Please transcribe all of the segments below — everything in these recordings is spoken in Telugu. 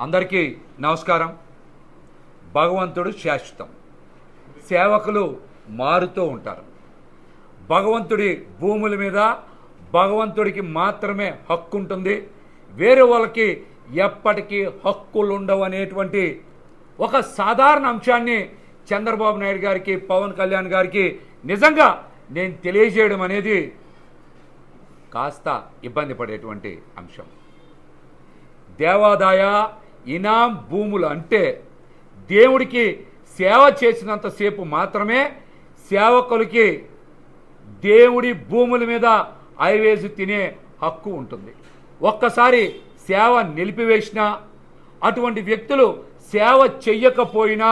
అందరికీ నమస్కారం. భగవంతుడు శాశ్వతం, సేవకులు మారుతూ ఉంటారు. భగవంతుడి భూముల మీద భగవంతుడికి మాత్రమే హక్కు ఉంటుంది, వేరే వాళ్ళకి ఎప్పటికీ హక్కులు ఉండవు అనేటువంటి ఒక సాధారణ అంశాన్ని చంద్రబాబు నాయుడు గారికి, పవన్ కళ్యాణ్ గారికి నిజంగా నేను తెలియజేయడం అనేది కాస్త ఇబ్బంది పడేటువంటి అంశం. దేవాదాయ ఇనాం భూములు అంటే దేవుడికి సేవ చేసినంతసేపు మాత్రమే సేవకులకి దేవుడి భూముల మీద ఐవేసి తినే హక్కు ఉంటుంది. ఒక్కసారి సేవ నిలిపివేసినా, అటువంటి వ్యక్తులు సేవ చెయ్యకపోయినా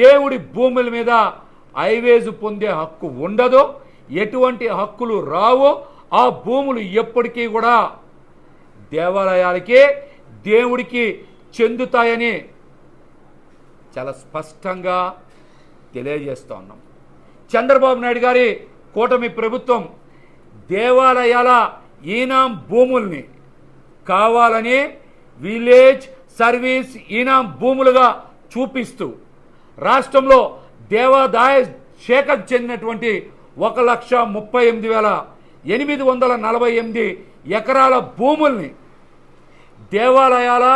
దేవుడి భూముల మీద ఐవేజు పొందే హక్కు ఉండదు. ఎటువంటి హక్కులు రావు. ఆ భూములు ఎప్పటికీ కూడా దేవాలయాలకి, దేవుడికి చెందుతాయని చాలా స్పష్టంగా తెలియజేస్తూ ఉన్నాం. చంద్రబాబు నాయుడు గారి కూటమి ప్రభుత్వం దేవాలయాల ఈనాం భూముల్ని కావాలని విలేజ్ సర్వీస్ ఈనాం భూములుగా చూపిస్తూ రాష్ట్రంలో దేవాదాయ శాఖకు చెందినటువంటి 1,38,848 ఎకరాల భూముల్ని దేవాలయాల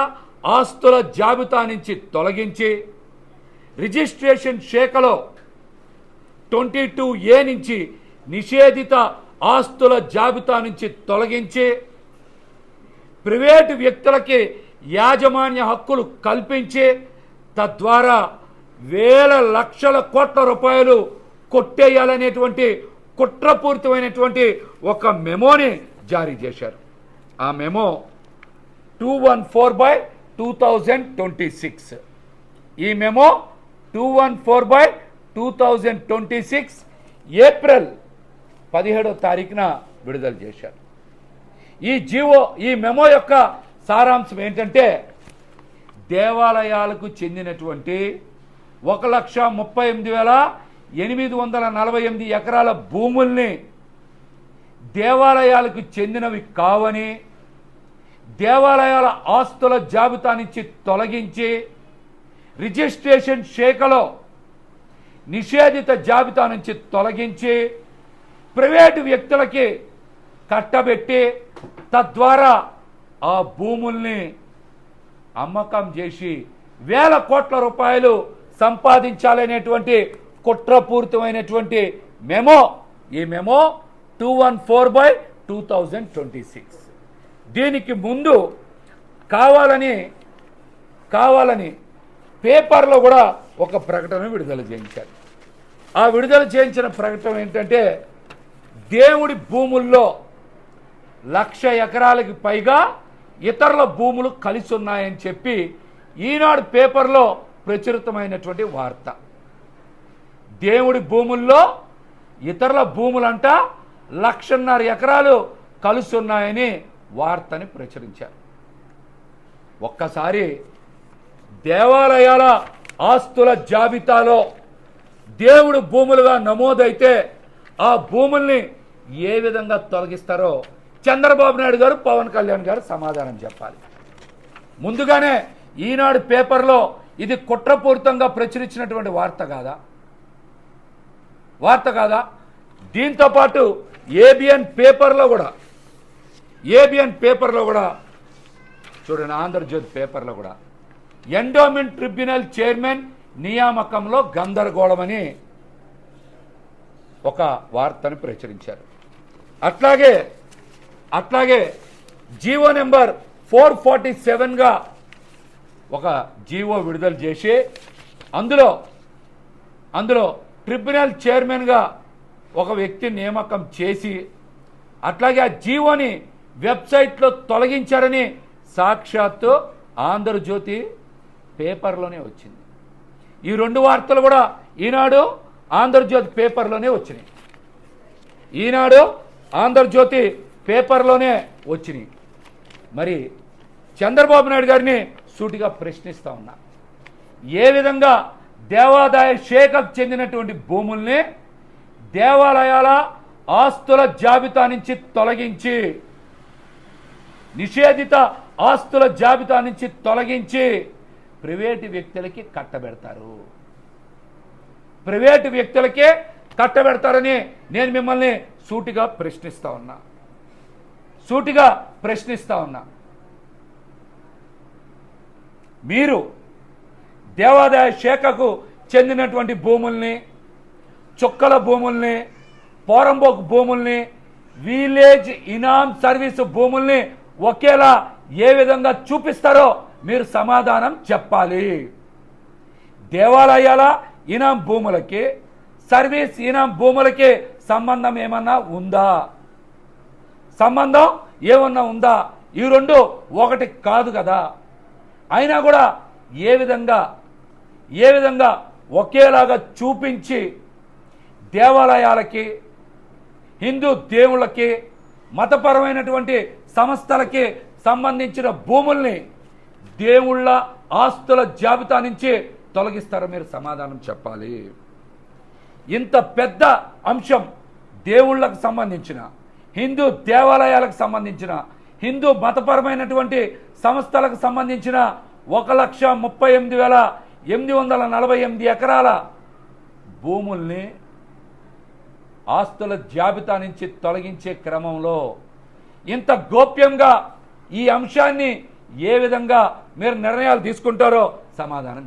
ఆస్తుల జాబితా నుంచి తొలగించి రిజిస్ట్రేషన్ శాఖలో 22A నుంచి నిషేధిత ఆస్తుల జాబితా నుంచి తొలగించి ప్రైవేటు వ్యక్తులకి యాజమాన్య హక్కులు కల్పించి తద్వారా వేల లక్షల కోట్ల రూపాయలు కొట్టేయాలనేటువంటి కుట్రపూరితమైనటువంటి ఒక మెమోని జారీ చేశారు. ఆ మెమో 214/2026. ఈ మెమో 214/2026 ఏప్రిల్ 17వ తారీఖున విడుదల చేశారు. ఈ మెమో యొక్క సారాంశం ఏంటంటే, దేవాలయాలకు చెందినటువంటి 1,38,848 ఎకరాల భూముల్ని దేవాలయాలకు చెందినవి కావని దేవాలయాల ఆస్తుల జాబితా నుంచి తొలగించి రిజిస్ట్రేషన్ శాఖలో నిషేధిత జాబితా నుంచి తొలగించి ప్రైవేటు వ్యక్తులకి కట్టబెట్టి తద్వారా ఆ భూముల్ని అమ్మకం చేసి వేల కోట్ల రూపాయలు సంపాదించాలనేటువంటి కుట్రపూరితమైనటువంటి మెమో. ఈ మెమో 214/2026. దీనికి ముందు కావాలని పేపర్లో కూడా ఒక ప్రకటన విడుదల చేయించారు. ఆ విడుదల చేయించిన ప్రకటన ఏంటంటే, దేవుడి భూముల్లో 1,00,000 ఎకరాలకి పైగా ఇతరుల భూములు కలిసి ఉన్నాయని చెప్పి ఈనాడు పేపర్లో ప్రచురితమైనటువంటి వార్త. దేవుడి భూముల్లో ఇతరుల భూములంట 1,50,000 ఎకరాలు కలిసి ఉన్నాయని వార్తని ప్రచురించారు. ఒక్కసారి దేవాలయాల ఆస్తుల జాబితాలో దేవుడు భూములుగా నమోదైతే ఆ భూముల్ని ఏ విధంగా తొలగిస్తారో చంద్రబాబు నాయుడు గారు, పవన్ కళ్యాణ్ గారు సమాధానం చెప్పాలి. ముందుగానే ఈనాడు పేపర్లో ఇది కుట్రపూరితంగా ప్రచురించినటువంటి వార్త కాదా? దీంతోపాటు ఏబిఎన్ పేపర్లో కూడా చూడండి, ఆంధ్రజ్యోతి పేపర్లో కూడా ఎండోమెంట్ ట్రిబ్యునల్ చైర్మన్ నియామకంలో గందరగోళమని ఒక వార్తను ప్రచురించారు. అట్లాగే జీవో నెంబర్ 447గా ఒక జీవో విడుదల చేసి అందులో ట్రిబ్యునల్ చైర్మన్గా ఒక వ్యక్తిని నియామకం చేసి అట్లాగే ఆ జీవోని వెబ్సైట్లో తొలగించారని సాక్షాత్తు ఆంధ్రజ్యోతి పేపర్లోనే వచ్చింది. ఈ రెండు వార్తలు కూడా ఈనాడు ఆంధ్రజ్యోతి పేపర్లోనే వచ్చినాయి. మరి చంద్రబాబు నాయుడు గారిని సూటిగా ప్రశ్నిస్తా ఉన్నా, ఏ విధంగా దేవాదాయ శాఖకు చెందినటువంటి భూముల్ని దేవాలయాల ఆస్తుల జాబితా నుంచి తొలగించి నిషేధిత ఆస్తుల జాబితా నుంచి తొలగించి ప్రైవేటు వ్యక్తులకి కట్టబెడతారు. ప్రైవేటు వ్యక్తులకే కట్టబెడతారని నేను మిమ్మల్ని సూటిగా ప్రశ్నిస్తా ఉన్నా. మీరు దేవాదాయ శాఖకు చెందినటువంటి భూముల్ని, చుక్కల భూముల్ని, పోరంబోకు భూముల్ని, విలేజ్ ఇనామ్ సర్వీసు భూముల్ని ఒకేలా ఏ విధంగా చూపిస్తారో మీరు సమాధానం చెప్పాలి. దేవాలయాల ఇనాం భూములకి, సర్వీస్ ఇనాం భూములకి సంబంధం ఏమన్నా ఉందా? ఈ రెండు ఒకటి కాదు కదా. అయినా కూడా ఏ విధంగా ఒకేలాగా చూపించి దేవాలయాలకి, హిందూ దేవుళ్ళకి, మతపరమైనటువంటి సంస్థలకి సంబంధించిన భూముల్ని దేవుళ్ళ ఆస్తుల జాబితా నుంచి తొలగిస్తారో మీరు సమాధానం చెప్పాలి. ఇంత పెద్ద అంశం దేవుళ్ళకు సంబంధించిన, హిందూ దేవాలయాలకు సంబంధించిన, హిందూ మతపరమైనటువంటి సంస్థలకు సంబంధించిన 1,38,848 ఎకరాల భూముల్ని ఆస్తుల జాబితా నుంచి తొలగించే క్రమంలో ఇంత గోప్యంగా ఈ అంశాన్ని ఏ విధంగా మీరు నిర్ణయాలు తీసుకుంటారో సమాధానం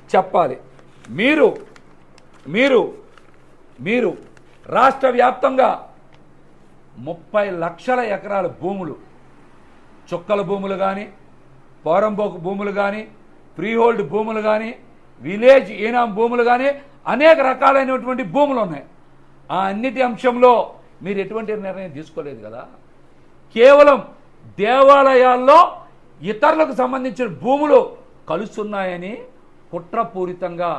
చెప్పాలి. మీరు రాష్ట్ర వ్యాప్తంగా 30 లక్షల ఎకరాల భూములు, చుక్కల భూములు కానీ, పోరంబోకు భూములు కానీ, ఫ్రీహోల్డ్ భూములు కానీ, విలేజ్ ఈనాం భూములు కానీ, అనేక రకాలైనటువంటి భూములు ఉన్నాయి. ఆ అన్నిటి అంశంలో మీరు ఎటువంటి నిర్ణయం తీసుకోలేదు కదా. కేవలం దేవాలయాల్లో ఇతరులకు సంబంధించిన భూములు కలుస్తున్నాయని కుట్రపూరితంగా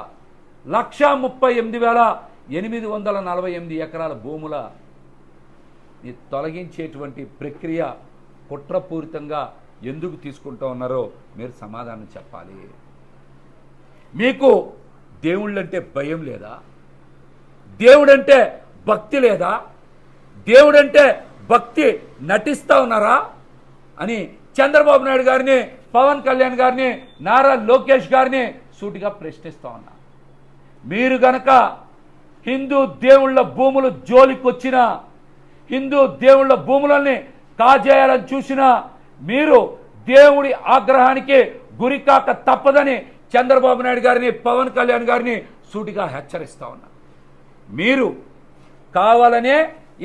1,38,848 ఎకరాల భూముల తొలగించేటువంటి ప్రక్రియ కుట్రపూరితంగా ఎందుకు తీసుకుంటూ ఉన్నారో మీరు సమాధానం చెప్పాలి. మీకు దేవుళ్ళంటే భయం లేదా? దేవుడంటే భక్తి లేదా? దేవుడంటే భక్తి నటిస్తా ఉన్నారా అని చంద్రబాబు నాయుడు గారిని, పవన్ కళ్యాణ్ గారిని, నారా లోకేష్ గారిని సూటిగా ప్రశ్నిస్తా ఉన్నా. మీరు గనక హిందూ దేవుళ్ళ భూములు జోలికొచ్చినా, హిందూ దేవుళ్ళ భూములని కాజేయాలని చూసినా మీరు దేవుడి ఆగ్రహానికి గురికాక తప్పదని చంద్రబాబు నాయుడు గారిని, పవన్ కళ్యాణ్ గారిని సూటిగా హెచ్చరిస్తా ఉన్నా. మీరు కావాలనే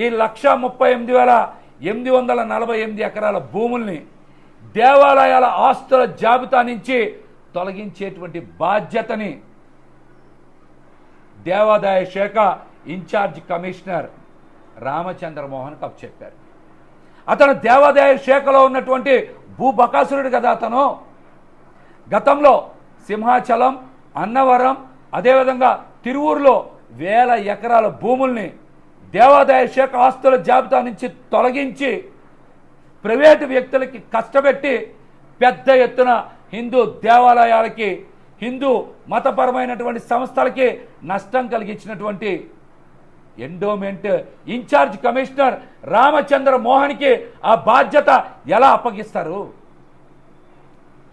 ఈ 1,38,848 ఎకరాల భూముల్ని దేవాలయాల ఆస్తుల జాబితా నుంచి తొలగించేటువంటి బాధ్యతని దేవాదాయ శాఖ ఇన్ఛార్జ్ కమిషనర్ రామచంద్ర మోహన్కి అప్పచెప్పారు. అతను దేవాదాయ శాఖలో ఉన్నటువంటి భూబకాసురుడు కదా. అతను గతంలో సింహాచలం, అన్నవరం, అదేవిధంగా తిరువూరులో 1000 ఎకరాల భూముల్ని దేవాదాయ శాఖ ఆస్తుల జాబితా నుంచి తొలగించి ప్రైవేటు వ్యక్తులకి కష్టపెట్టి పెద్ద ఎత్తున హిందూ దేవాలయాలకి, హిందూ మతపరమైనటువంటి సంస్థలకి నష్టం కలిగించినటువంటి ఎండోమెంట్ ఇన్ఛార్జ్ కమిషనర్ రామచంద్ర మోహన్కి ఆ బాధ్యత ఎలా అప్పగిస్తారు?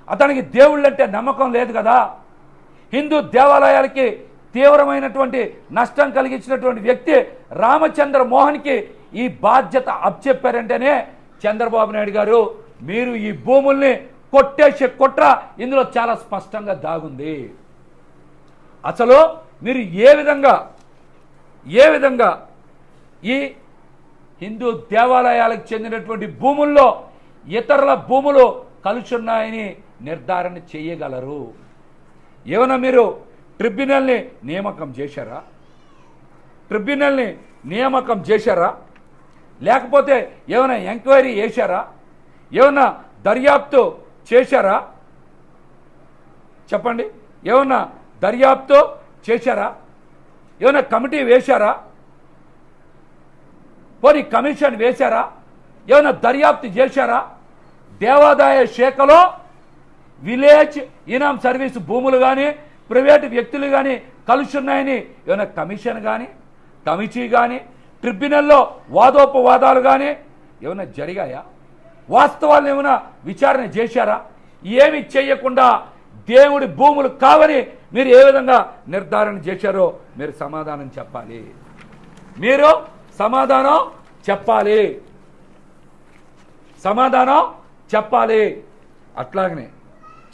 అతనికి దేవుళ్ళంటే నమ్మకం లేదు కదా. హిందూ దేవాలయాలకి తీవ్రమైనటువంటి నష్టం కలిగించినటువంటి వ్యక్తి రామచంద్ర మోహన్కి ఈ బాధ్యత అప్పచెప్పారంటేనే చంద్రబాబు నాయుడు గారు మీరు ఈ భూముల్ని కొట్టేసే కుట్ర ఇందులో చాలా స్పష్టంగా దాగుంది. అసలు మీరు ఏ విధంగా ఈ హిందూ దేవాలయాలకు చెందినటువంటి భూముల్లో ఇతరుల భూములు కలుసున్నాయని నిర్ధారణ చేయగలరు? ఏమైనా మీరు ట్రిబ్యునల్ని నియామకం చేశారా? లేకపోతే ఏమైనా ఎంక్వైరీ చేశారా? ఏమైనా దర్యాప్తు చేశారా? చెప్పండి. ఏమైనా దర్యాప్తు చేశారా? ఏమైనా కమిటీ వేశారా? పోనీ కమిషన్ వేశారా? ఏమైనా దర్యాప్తు చేశారా? దేవాదాయ శాఖలో విలేజ్ ఇనాం సర్వీస్ భూములు కానీ, ప్రైవేటు వ్యక్తులు కానీ కలుసున్నాయని ఏమైనా కమిషన్ కానీ, కమిటీ కానీ, ట్రిబ్యునల్లో వాదోపవాదాలు కానీ ఏమైనా జరిగాయా? వాస్తవాలను ఏమైనా విచారణ చేశారా? ఏమి చేయకుండా దేవుడి భూములు కావని మీరు ఏ విధంగా నిర్ధారణ చేశారో మీరు సమాధానం చెప్పాలి. మీరు సమాధానం చెప్పాలి. సమాధానం చెప్పాలి. అట్లాగనే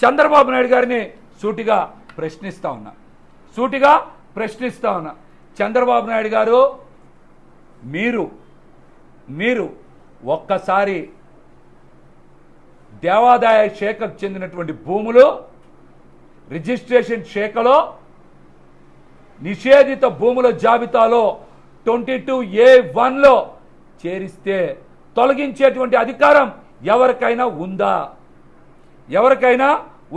చంద్రబాబు నాయుడు గారిని సూటిగా ప్రశ్నిస్తా ఉన్నా. చంద్రబాబు నాయుడు గారు, మీరు ఒక్కసారి దేవాదాయ శాఖకు చెందినటువంటి భూములు రిజిస్ట్రేషన్ శాఖలో నిషేధిత భూముల జాబితాలో 22A1లో చేరిస్తే తొలగించేటువంటి అధికారం ఎవరికైనా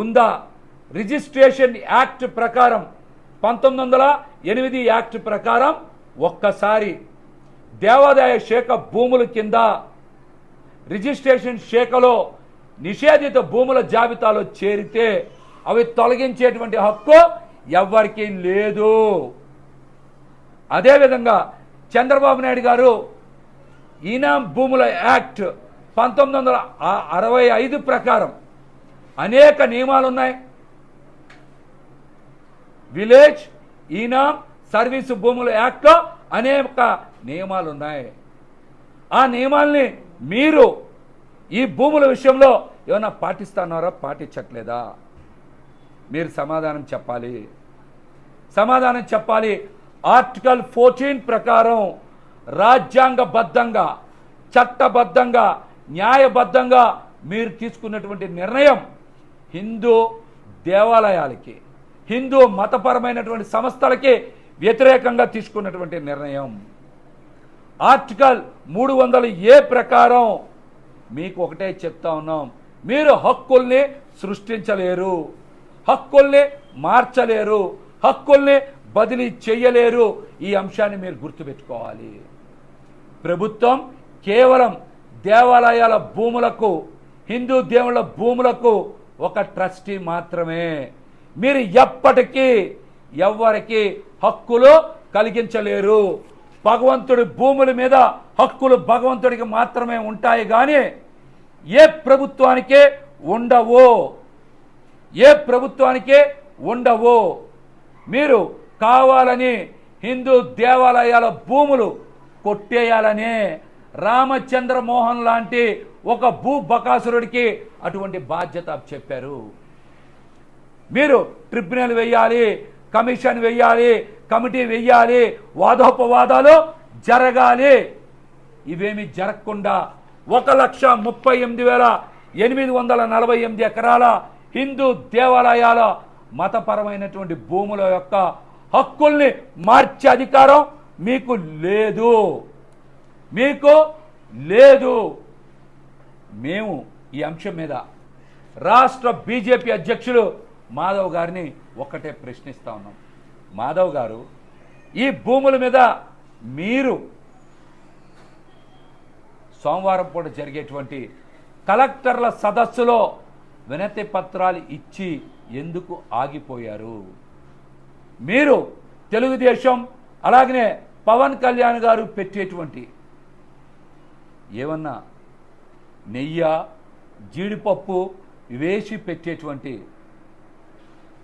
ఉందా? రిజిస్ట్రేషన్ యాక్ట్ ప్రకారం 1908 యాక్ట్ ప్రకారం ఒక్కసారి దేవాదాయ శాఖ భూముల కింద రిజిస్ట్రేషన్ శాఖలో నిషేధిత భూముల జాబితాలో చేరితే అవి తొలగించేటువంటి హక్కు ఎవరికీ లేదు. అదేవిధంగా చంద్రబాబు నాయుడు గారు ఈనాం భూముల యాక్ట్ 1965 ప్రకారం అనేక నియమాలు ఉన్నాయి. విలేజ్ ఈనాం సర్వీసు భూముల యాక్ట్లో అనేక నియమాలు ఉన్నాయి. ఆ నియమాల్ని మీరు ఈ భూముల విషయంలో ఏమైనా పాటిస్తున్నారా, పాటించట్లేదా? మీరు సమాధానం చెప్పాలి. ఆర్టికల్ 14 ప్రకారం రాజ్యాంగబద్ధంగా, చట్టబద్ధంగా, న్యాయబద్ధంగా మీరు తీసుకున్నటువంటి నిర్ణయం హిందూ దేవాలయాలకి, హిందూ మతపరమైనటువంటి సంస్థలకి వ్యతిరేకంగా తీసుకున్నటువంటి నిర్ణయం. ఆర్టికల్ 300A ప్రకారం మీకు ఒకటే చెప్తా ఉన్నాం, మీరు హక్కుల్ని సృష్టించలేరు, హక్కుల్ని మార్చలేరు, హక్కుల్ని బదిలీ చేయలేరు. ఈ అంశాన్ని మీరు గుర్తుపెట్టుకోవాలి. ప్రభుత్వం కేవలం దేవాలయాల భూములకు, హిందూ దేవుళ్ళ భూములకు ఒక ట్రస్టీ మాత్రమే. మీరు ఎప్పటికీ ఎవరికి హక్కులు కలిగించలేరు. భగవంతుడి భూముల మీద హక్కులు భగవంతుడికి మాత్రమే ఉంటాయి కానీ ఏ ప్రభుత్వానికే ఉండవు. మీరు కావాలని హిందూ దేవాలయాల భూములు కొట్టేయాలనే రామచంద్ర మోహన్ లాంటి ఒక భూ బకాసురుడికి అటువంటి బాధ్యత చెప్పారు. మీరు ట్రిబ్యునల్ వేయాలి, కమిషన్ వేయాలి, కమిటీ వేయాలి, వాదోపవాదాలు జరగాలి. ఇవేమి జరగకుండా 1,38,848 ఎకరాల హిందూ దేవాలయాల మతపరమైనటువంటి భూముల యొక్క హక్కుల్ని మార్చే అధికారం మీకు లేదు. మేము ఈ అంశం మీద రాష్ట్ర బీజేపీ అధ్యక్షులు మాధవ్ గారిని ఒక్కటే ప్రశ్నిస్తా ఉన్నాం. మాధవ్ గారు, ఈ భూముల మీద మీరు సోమవారం పూట జరిగేటువంటి కలెక్టర్ల సదస్సులో వినతి పత్రాలు ఇచ్చి ఎందుకు ఆగిపోయారు? మీరు తెలుగుదేశం అలాగనే పవన్ కళ్యాణ్ గారు పెట్టేటువంటి ఏమన్నా నెయ్యి, జీడిపప్పు వేసి పెట్టేటువంటి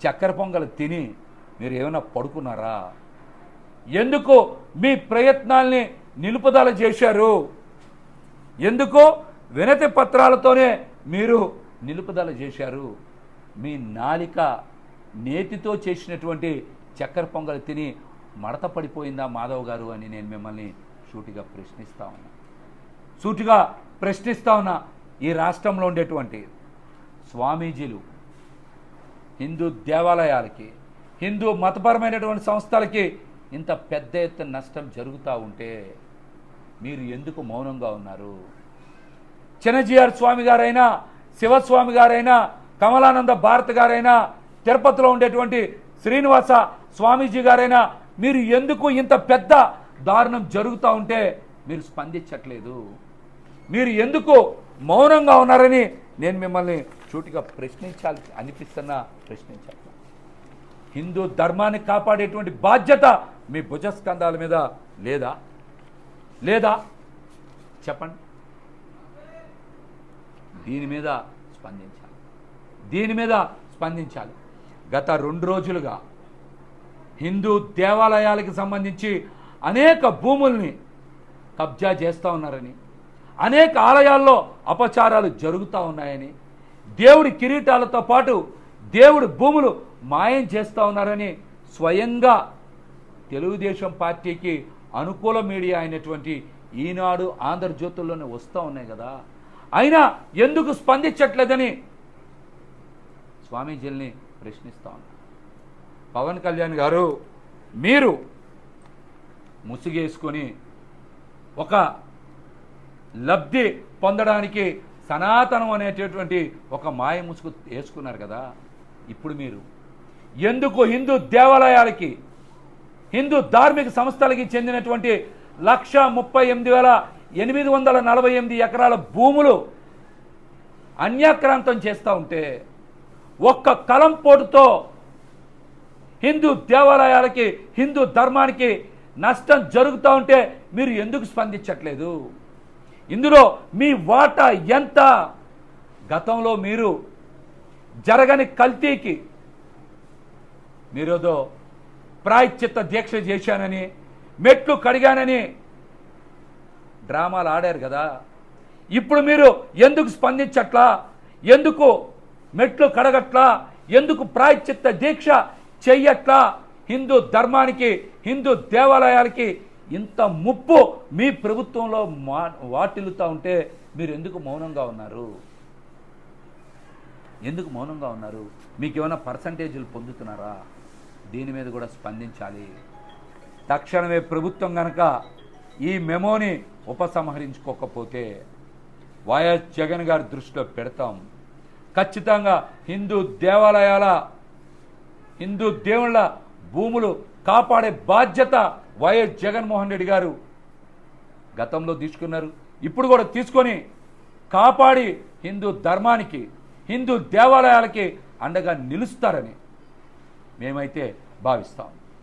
చక్కెర పొంగలు తిని మీరు ఏమైనా పడుకున్నారా? ఎందుకు మీ ప్రయత్నాల్ని నిలుపుదల చేశారు? ఎందుకు వినతి పత్రాలతోనే మీరు నిలుపుదల చేశారు? మీ నాలిక నేతితో చేసినటువంటి చక్కెర పొంగలు తిని మడత పడిపోయిందా మాధవ్ గారు అని నేను మిమ్మల్ని సూటిగా ప్రశ్నిస్తా ఉన్నా. ఈ రాష్ట్రంలో ఉండేటువంటి స్వామీజీలు హిందూ దేవాలయాలకి, హిందూ మతపరమైనటువంటి సంస్థలకి ఇంత పెద్ద ఎత్తున నష్టం జరుగుతూ ఉంటే మీరు ఎందుకు మౌనంగా ఉన్నారు? చిన్నజీఆర్ స్వామి గారైనా, శివస్వామి గారైనా, కమలానంద భారత్ గారైనా, తిరుపతిలో ఉండేటువంటి శ్రీనివాస స్వామీజీ గారైనా మీరు ఎందుకు ఇంత పెద్ద దారుణం జరుగుతూ ఉంటే మీరు స్పందించట్లేదు? మీరు ఎందుకు మౌనంగా ఉన్నారని నేను మిమ్మల్ని సూటిగా ప్రశ్నించాలి. హిందూ ధర్మాన్ని కాపాడేటువంటి బాధ్యత మీ భుజస్కంధాల మీద లేదా? చెప్పండి. దీని మీద స్పందించాలి, దీని మీద స్పందించాలి. గత 2 రోజులుగా హిందూ దేవాలయాలకు సంబంధించి అనేక భూముల్ని కబ్జా చేస్తూ ఉన్నారని, అనేక ఆలయాల్లో అపచారాలు జరుగుతూ ఉన్నాయని, దేవుడి కిరీటాలతో పాటు దేవుడి భూములు మాయం చేస్తూ ఉన్నారని స్వయంగా తెలుగుదేశం పార్టీకి అనుకూల మీడియా అయినటువంటి ఈనాడు, ఆంధ్రజ్యోతుల్లోనే వస్తూ ఉన్నాయి కదా. అయినా ఎందుకు స్పందించట్లేదని స్వామీజీల్ని ప్రశ్నిస్తూ ఉన్నారు. పవన్ కళ్యాణ్ గారు, మీరు ముసుగేసుకొని ఒక లబ్ధి పొందడానికి సనాతనం అనేటటువంటి ఒక మాయ ముసుగు వేసుకున్నారు కదా. ఇప్పుడు మీరు ఎందుకు హిందూ దేవాలయాలకి, హిందూ ధార్మిక సంస్థలకి చెందినటువంటి 138,848 ఎకరాల భూములు అన్యాక్రాంతం చేస్తూ ఉంటే, ఒక్క కలంపోటుతో హిందూ దేవాలయాలకి, హిందూ ధర్మానికి నష్టం జరుగుతూ ఉంటే మీరు ఎందుకు స్పందించట్లేదు? ఇందులో మీ వాటా ఎంత? గతంలో మీరు జరగని కల్తీకి మీరేదో ప్రాయశ్చిత్త దీక్ష చేశానని, మెట్లు కడిగానని డ్రామాలు ఆడారు కదా. ఇప్పుడు మీరు ఎందుకు స్పందించట్లా? ఎందుకు మెట్లు కడగట్లా? ఎందుకు ప్రాయశ్చిత్త దీక్ష చెయ్యట్లా? హిందూ ధర్మానికి, హిందూ దేవాలయాలకి ఇంత ముప్పు మీ ప్రభుత్వంలో వాటిల్లుతూ ఉంటే మీరు ఎందుకు మౌనంగా ఉన్నారు? ఎందుకు మౌనంగా ఉన్నారు? మీకు ఏమైనా పర్సంటేజీలు పొందుతున్నారా? దీని మీద కూడా స్పందించాలి. తక్షణమే ప్రభుత్వం కనుక ఈ మెమోని ఉపసంహరించుకోకపోతే వైఎస్ జగన్ గారి దృష్టిలో పెడతాం. ఖచ్చితంగా హిందూ దేవాలయాల, హిందూ దేవుళ్ళ భూములు కాపాడే బాధ్యత వైఎస్ జగన్మోహన్ రెడ్డి గారు గతంలో తీసుకున్నారు, ఇప్పుడు కూడా తీసుకొని కాపాడి హిందూ ధర్మానికి, హిందూ దేవాలయాలకి అండగా నిలుస్తారని మేమైతే భావిస్తాం.